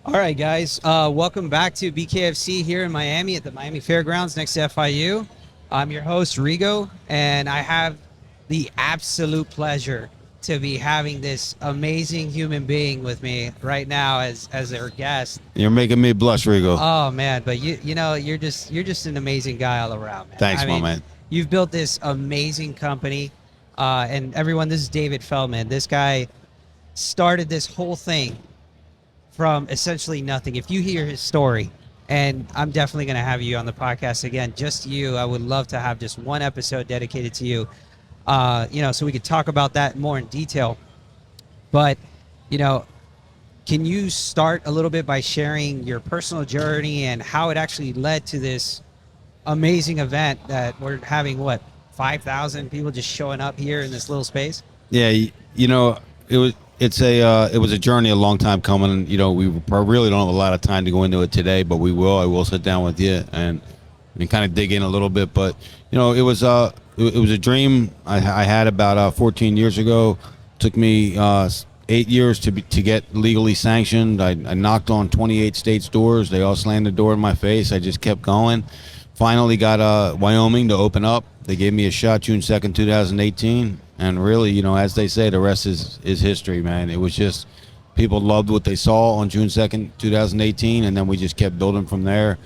All right, guys. Welcome back to BKFC here in Miami at the Miami Fairgrounds next to FIU. I'm your host, Rigo, and I have the absolute pleasure to be having this amazing human being with me right now as our guest. You're making me blush, Rigo. Oh man, but you're just an amazing guy all around, man. Thanks, my man. You've built this amazing company, and everyone. This is David Feldman. This guy started this whole thing from essentially nothing. If you hear his story, and I'm definitely going to have you on the podcast again, just you. I would love to have just one episode dedicated to you, so we could talk about that more in detail. But, can you start a little bit by sharing your personal journey and how it actually led to this amazing event that we're having, 5,000 people just showing up here in this little space? Yeah, it was a journey, a long time coming. And, we really don't have a lot of time to go into it today, but we will. I will sit down with you and kind of dig in a little bit. But it was a dream I had about 14 years ago. Took me 8 years to get legally sanctioned. I knocked on 28 states' doors. They all slammed the door in my face. I just kept going. Finally got Wyoming to open up. They gave me a shot June 2nd, 2018. And really, as they say, the rest is history, man. It was just people loved what they saw on June 2nd, 2018, and then we just kept building from there.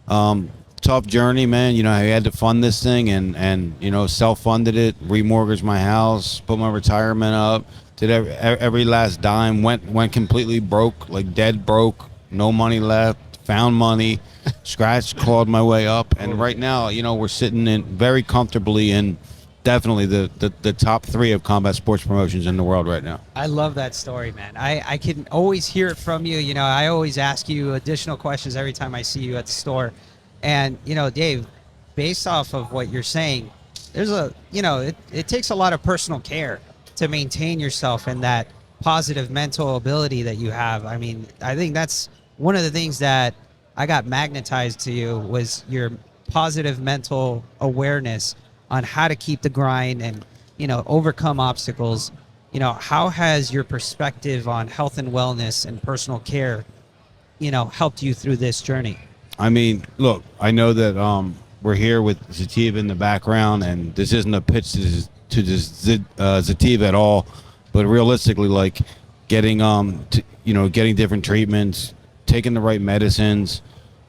Tough journey, man. I had to fund this thing and self-funded it, remortgaged my house, put my retirement up, did every last dime, went completely broke, like dead broke, no money left, found money, scratched, clawed my way up. And right now, we're sitting in very comfortably in definitely the top 3 of combat sports promotions in the world right now. I love that story, man. I can always hear it from you. I always ask you additional questions every time I see you at the store. And, Dave, based off of what you're saying, there's it takes a lot of personal care to maintain yourself and that positive mental ability that you have. I mean, I think that's one of the things that I got magnetized to you was your positive mental awareness on how to keep the grind and, overcome obstacles. How has your perspective on health and wellness and personal care, helped you through this journey? I mean, look, I know that we're here with Zativa in the background, and this isn't a pitch to Zativa at all, but realistically, like getting getting different treatments, taking the right medicines,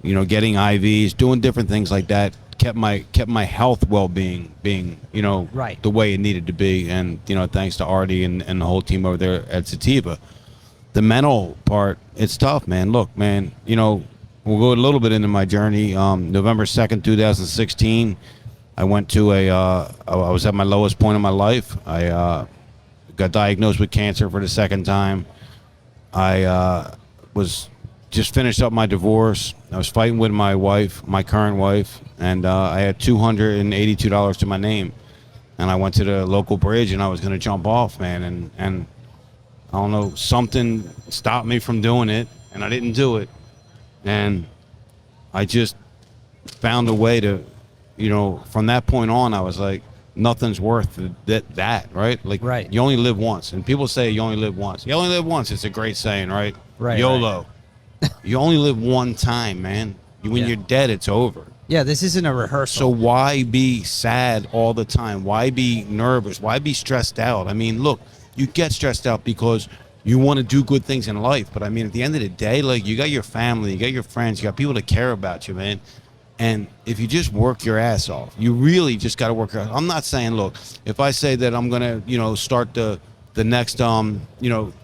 getting IVs, doing different things like that kept my health well-being being right the way it needed to be. And thanks to Artie and the whole team over there at Zativa. The mental part, it's tough, man. Look, man, we'll go a little bit into my journey. November 2nd, 2016, I went to I was at my lowest point in my life. I got diagnosed with cancer for the second time. I was just finished up my divorce. I was fighting with my wife, my current wife, and I had $282 to my name. And I went to the local bridge and I was going to jump off, man. And I don't know, something stopped me from doing it, and I didn't do it. And I just found a way to, from that point on, I was like, nothing's worth that, right? Like, right. You only live once. And people say you only live once. You only live once. It's a great saying, right? Right. YOLO. Right. You only live one time, man. When you're dead, it's over. Yeah, this isn't a rehearsal. So why be sad all the time? Why be nervous? Why be stressed out? I mean, look, you get stressed out because you want to do good things in life. But I mean, at the end of the day, like, you got your family, you got your friends, you got people that care about you, man. And if you just work your ass off, you really just got to work your ass. I'm not saying, look, if I say that I'm going to, start the next,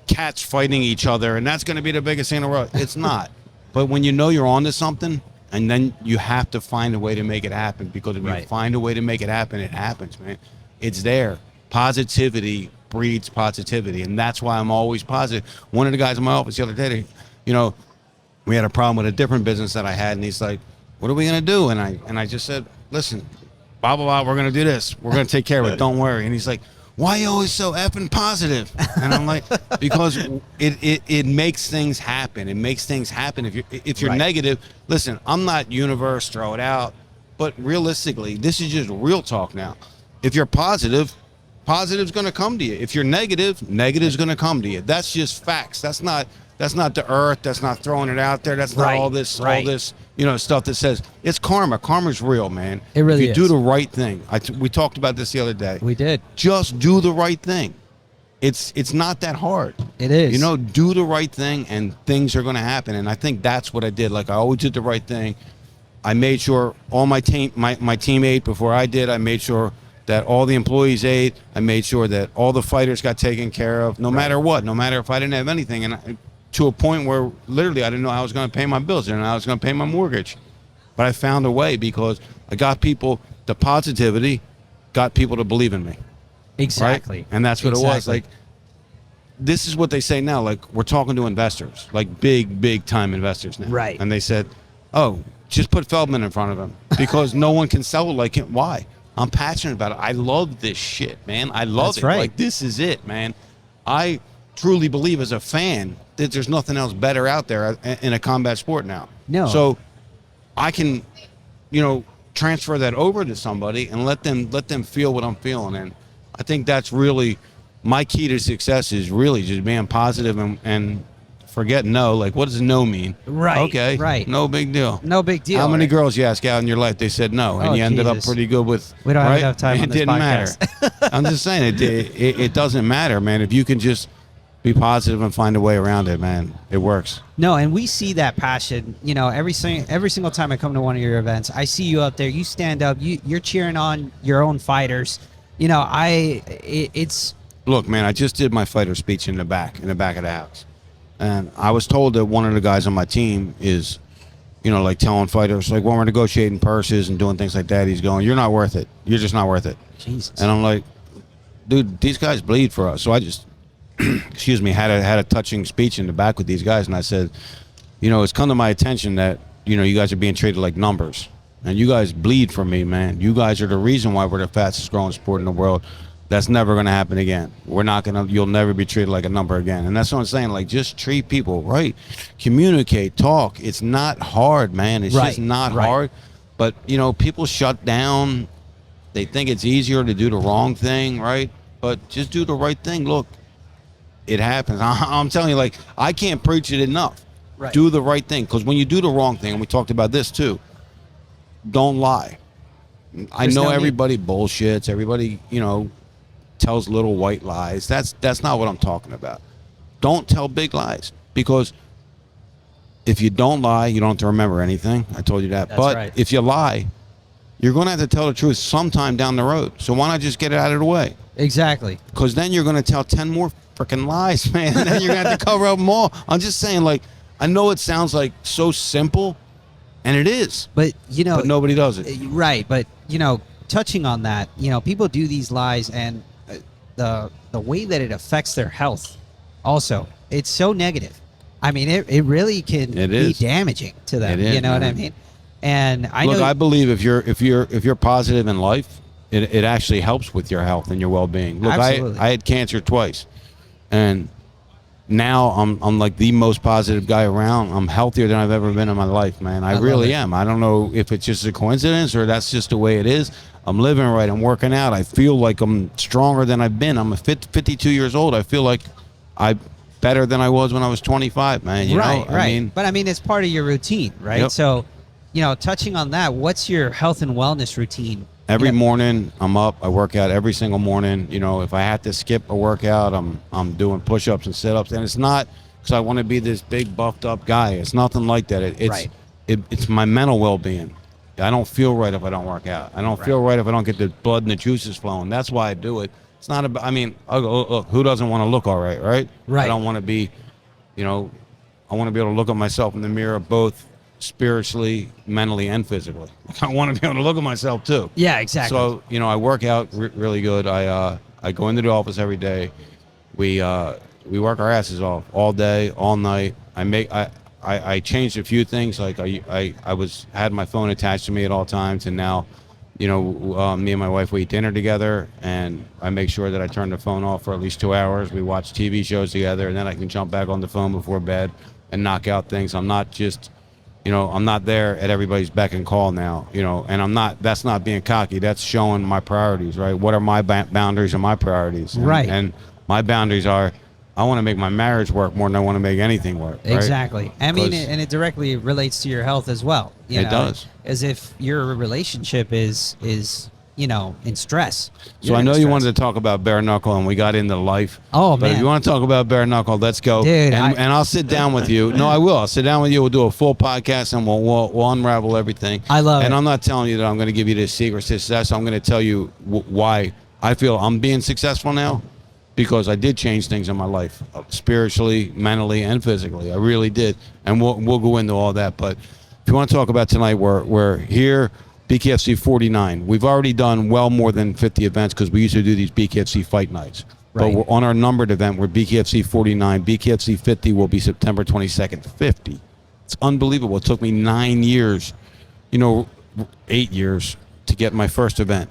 cats fighting each other, and that's going to be the biggest thing in the world. It's not. But when you're onto something, and then you have to find a way to make it happen, because if you find a way to make it happens, man. It's there. Positivity breeds positivity, and that's why I'm always positive. One of the guys in my office the other day, we had a problem with a different business that I had, and he's like, what are we going to do? And I just said, listen, blah, blah, blah, we're going to do this. We're going to take care of it. Don't worry. And he's like, why are you always so effing positive? And I'm like, because it makes things happen. It makes things happen. If you're negative, listen, I'm not universe, throw it out. But realistically, this is just real talk now. If you're positive, positive's going to come to you. If you're negative, negative's going to come to you. That's just facts. That's That's not the earth. That's not throwing it out there. That's not Right, all this, right. stuff that says it's karma. Karma's real, man. It really if you do is. the right thing. We talked about this the other day. We did. Just do the right thing. It's not that hard. It is. Do the right thing and things are going to happen. And I think that's what I did. Like I always did the right thing. I made sure all my team ate before I did. I made sure that all the employees ate. I made sure that all the fighters got taken care of, no matter what, no matter if I didn't have anything. And to a point where literally I didn't know how I was going to pay my bills. I didn't know how I was going to pay my mortgage. But I found a way because I got people, the positivity got people to believe in me. Exactly. Right? And that's what it was. Like, this is what they say now. Like, we're talking to investors, like big time investors now. Right. And they said, oh, just put Feldman in front of him because no one can sell it like him. Why? I'm passionate about it. I love this shit, man. I love it. Right. Like, this is it, man. I truly believe as a fan that there's nothing else better out there in a combat sport now. No. So I can, transfer that over to somebody and let them feel what I'm feeling. And I think that's really my key to success is really just being positive and forget no. Like, what does no mean? Right. Okay. Right. No big deal. No big deal. How many right? girls you ask out in your life, they said no, and Oh, you ended up Jesus. pretty good with. We don't have right? enough time on It this didn't podcast. matter. I'm just saying it doesn't matter, man. If you can just be positive and find a way around it, man, it works. No, and we see that passion. Every single time I come to one of your events, I see you up there. You stand up. You're cheering on your own fighters. It's Look, man, I just did my fighter speech in the back of the house. And I was told that one of the guys on my team is, like telling fighters, like when we're negotiating purses and doing things like that, he's going, you're not worth it. You're just not worth it. Jesus. And I'm like, dude, these guys bleed for us. So I just, had a touching speech in the back with these guys. And I said, it's come to my attention that, you guys are being treated like numbers. And you guys bleed for me, man. You guys are the reason why we're the fastest growing sport in the world. That's never going to happen again. You'll never be treated like a number again. And that's what I'm saying. Like, just treat people right. Communicate, talk. It's not hard, man. It's just not hard. But, people shut down. They think it's easier to do the wrong thing, right? But just do the right thing. Look, it happens. I'm telling you, like, I can't preach it enough. Right. Do the right thing. Because when you do the wrong thing, and we talked about this too, don't lie. I know everybody bullshits. Everybody, tells little white lies. That's not what I'm talking about. Don't tell big lies, because if you don't lie, you don't have to remember anything. I told you that. That's but right. if you lie, you're going to have to tell the truth sometime down the road. So why not just get it out of the way? exactly. Because then you're going to tell 10 more freaking lies, man. And then you're going to have to cover up them all. I'm just saying, like, I know it sounds like so simple, and it is. But But nobody does it. Right. But touching on that, people do these lies, and the way that it affects their health, also, it's so negative. I mean, it really can It be is. damaging to them. It is, you know what I man. mean? And I Look, know. I believe if you're positive in life, it actually helps with your health and your well-being. Look, Absolutely. I had cancer twice, and now I'm like the most positive guy around. I'm healthier than I've ever been in my life, man. I love really it. am. I don't know if it's just a coincidence or that's just the way it is. I'm living right. I'm working out. I feel like I'm stronger than I've been. I'm 52 years old. I feel like I'm better than I was when I was 25, man. You right. know? I mean, but I mean, it's part of your routine, right? Yep. So, touching on that, what's your health and wellness routine? every morning I'm up. I work out every single morning. If I have to skip a workout, I'm doing push-ups and sit-ups, and it's not because I want to be this big buffed up guy. It's nothing like that. It's my mental well-being. I don't feel right if I don't work out. I don't feel right if I don't get the blood and the juices flowing. That's why I do it. It's not about. I mean, who doesn't want to look all right, right? Right. I don't want to be, I want to be able to look at myself in the mirror, both spiritually, mentally, and physically. I want to be able to look at myself too. Yeah, exactly. So I work out really good. I go into the office every day. We work our asses off all day, all night. I changed a few things. Like I had my phone attached to me at all times, and now, me and my wife, we eat dinner together, and I make sure that I turn the phone off for at least 2 hours. We watch TV shows together, and then I can jump back on the phone before bed and knock out things. I'm not just, I'm not there at everybody's beck and call now, and that's not being cocky. That's showing my priorities, right? What are my boundaries and my priorities? Right. And my boundaries are, I want to make my marriage work more than I want to make anything work. Right? Exactly. I mean, 'Cause and it directly relates to your health as well. It does. As if your relationship is in stress. So You're I in know you stress. wanted to talk about bare knuckle, and we got into life. Oh, but if man. you want to talk about bare knuckle, let's go. Dude, and I'll sit down with you. No, I will. I'll sit down with you. We'll do a full podcast, and we'll unravel everything. I love And it. I'm not telling you that I'm going to give you the secret to success. I'm going to tell you why I feel I'm being successful now, because I did change things in my life, spiritually, mentally, and physically. I really did, and we'll go into all that. But if you want to talk about tonight, we're here. BKFC 49. We've already done well more than 50 events because we used to do these BKFC fight nights. Right. But we're on our numbered event. We're BKFC 49. BKFC 50 will be September 22nd. 50. It's unbelievable. It took me 9 years, 8 years to get my first event.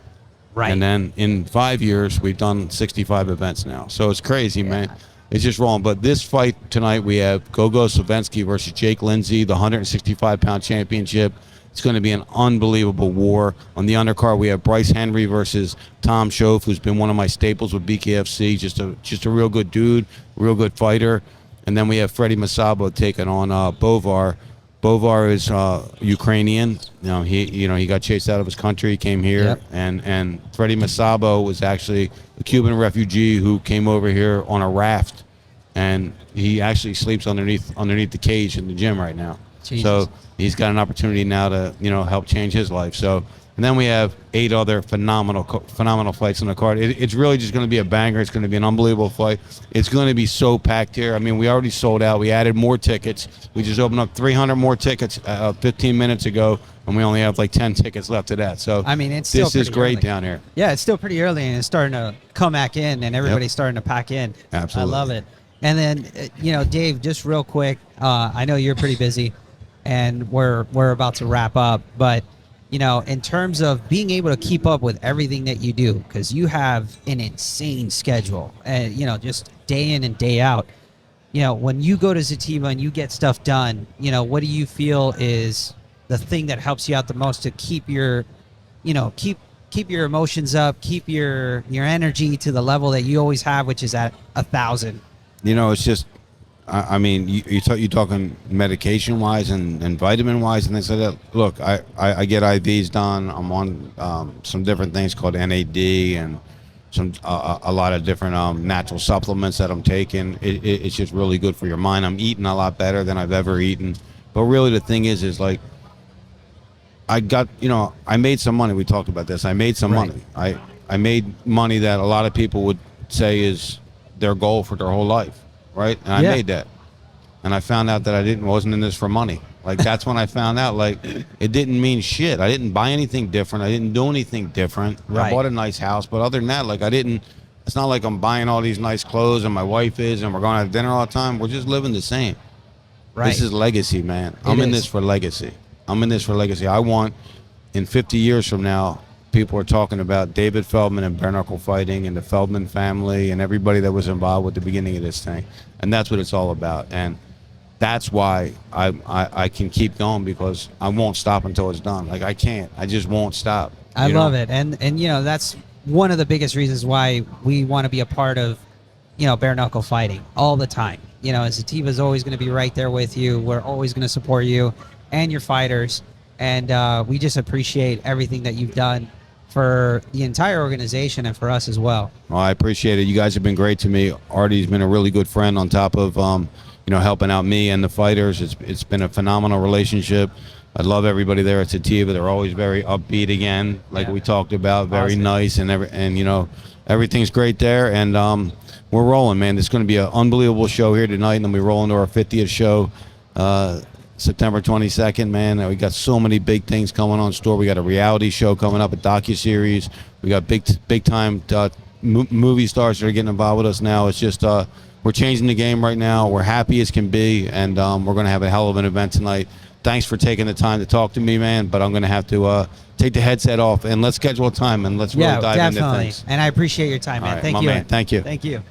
Right. And then in 5 years, we've done 65 events now. So it's crazy, man. It's just wrong. But this fight tonight, we have Gogo Slavensky versus Jake Lindsay, the 165-pound championship. It's going to be an unbelievable war. On the undercard, we have Bryce Henry versus Tom Schoaf, who's been one of my staples with BKFC. Just a real good dude, real good fighter. And then we have Freddie Masabo taking on Bovar. Bovar is Ukrainian. He got chased out of his country, came here, Yep. and Freddie Masabo was actually a Cuban refugee who came over here on a raft, and he actually sleeps underneath the cage in the gym right now. Jesus. So he's got an opportunity now to help change his life. So, and then we have 8 other phenomenal fights on the card. It's really just going to be a banger. It's going to be an unbelievable fight. It's going to be so packed here. I mean, we already sold out. We added more tickets. We just opened up 300 more tickets 15 minutes ago, and we only have like 10 tickets left of that. So I mean, it's still this is pretty great early. down here. Yeah, it's still pretty early, and it's starting to come back in, and everybody's starting to pack in. Absolutely. I love it. And then, Dave, just real quick, I know you're pretty busy, and we're about to wrap up, but in terms of being able to keep up with everything that you do, because you have an insane schedule, and just day in and day out. When you go to Zativa and you get stuff done, what do you feel is the thing that helps you out the most to keep your, keep your emotions up, keep your energy to the level that you always have, which is at 1,000. It's just, I mean, you talking medication-wise and vitamin-wise and things like that. Look, I get IVs done. I'm on some different things called NAD and a lot of different natural supplements that I'm taking. It's just really good for your mind. I'm eating a lot better than I've ever eaten. But really the thing is like, I made some money. We talked about this. I made some Right. money. I made money that a lot of people would say is their goal for their whole life. Right, and I Yeah. made that, and I found out that wasn't in this for money. Like that's when I found out like it didn't mean shit. I didn't buy anything different. I didn't do anything different. Right. I bought a nice house, but other than that, like I didn't. It's not like I'm buying all these nice clothes and my wife is, and we're going out to dinner all the time. We're just living the same. Right. This is legacy, man. I'm in is. this for legacy. I want in 50 years from now, people are talking about David Feldman and bare knuckle fighting and the Feldman family and everybody that was involved with the beginning of this thing. And that's what it's all about. And that's why I can keep going, because I won't stop until it's done. Like I can't. I just won't stop. I love it. And that's one of the biggest reasons why we want to be a part of, bare knuckle fighting all the time. Zativa is always going to be right there with you. We're always going to support you and your fighters. And we just appreciate everything that you've done for the entire organization and for us as well. Well, I appreciate it. You guys have been great to me. Artie's been a really good friend on top of, helping out me and the fighters. It's been a phenomenal relationship. I love everybody there at Zativa. They're always very upbeat again, like we talked about, very Positive. nice, and everything's great there. And we're rolling, man. It's going to be an unbelievable show here tonight, and then we roll into our 50th show. September 22nd, man. We got so many big things coming on store. We got a reality show coming up, a docuseries. We got big time movie stars that are getting involved with us now. It's just we're changing the game right now. We're happy as can be, and we're going to have a hell of an event tonight. Thanks for taking the time to talk to me, man. But I'm going to have to take the headset off, and let's schedule a time and let's really dive into definitely. things. And I appreciate your time, man. All right, Thank my you. man. Thank you. Thank you.